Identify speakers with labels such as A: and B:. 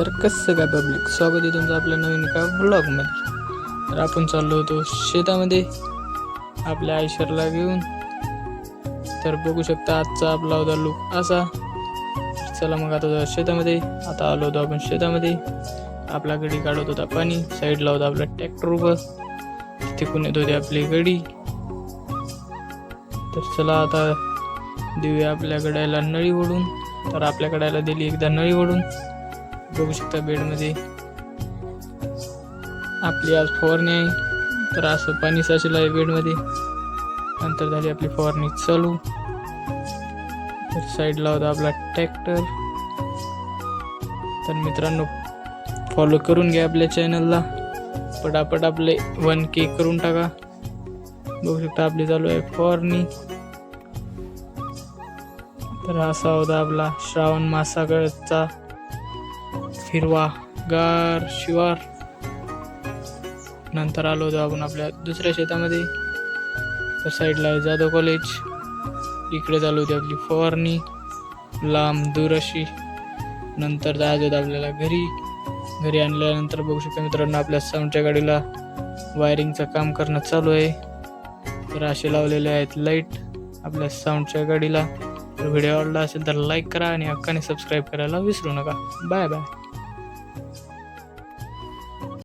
A: तर कसं काय पब्लिक, स्वागत आहे तुमचं आपल्या नवीन एका व्लॉगमध्ये. तर आपण चाललो होतो शेतामध्ये आपल्या आयशरला घेऊन. तर बघू शकता आजचा आपला होता लुक असा. चला मग आता शेतामध्ये. आता आलो होतो आपण शेतामध्ये. आपला गडी काढत होता पाणी. साईडला होता आपला ट्रॅक्टर उभं, तिकून येत होती आपली गडी. तर चला आता देऊया आपल्या गड्याला नळी ओढून. तर आपल्या गड्याला दिली एकदा नळी ओढून. बघू शकता बेडमध्ये आपली आज फवारणी आहे. तर असं पाणी साचलं आहे बेडमध्ये. नंतर झाली आपली फवारणी चालू. तर साईडला होता आपला ट्रॅक्टर. तर मित्रांनो, फॉलो करून घ्या आपल्या चॅनलला. पटापट आपले 1K करून टाका. बघू शकता आपली चालू आहे फवारणी. तर असा होता आपला श्रावण मासाकडचा हिरवा गार शिवार. नंतर आलो होतो आपण आपल्या दुसऱ्या शेतामध्ये. तर साईडला आहे जाधव कॉलेज. इकडे चालू होती आपली फवारणी लांब दूर अशी. नंतर जायचं होतं आपल्याला घरी आणल्यानंतर बघू शकता मित्रांनो, आपल्या साऊंडच्या गाडीला वायरिंगचं काम करणं चालू आहे. तर असे लावलेले आहेत लाईट आपल्या साऊंडच्या गाडीला. तर व्हिडिओ आवडला असेल तर लाईक करा आणि हक्काने सबस्क्राईब करायला विसरू नका. Bye bye.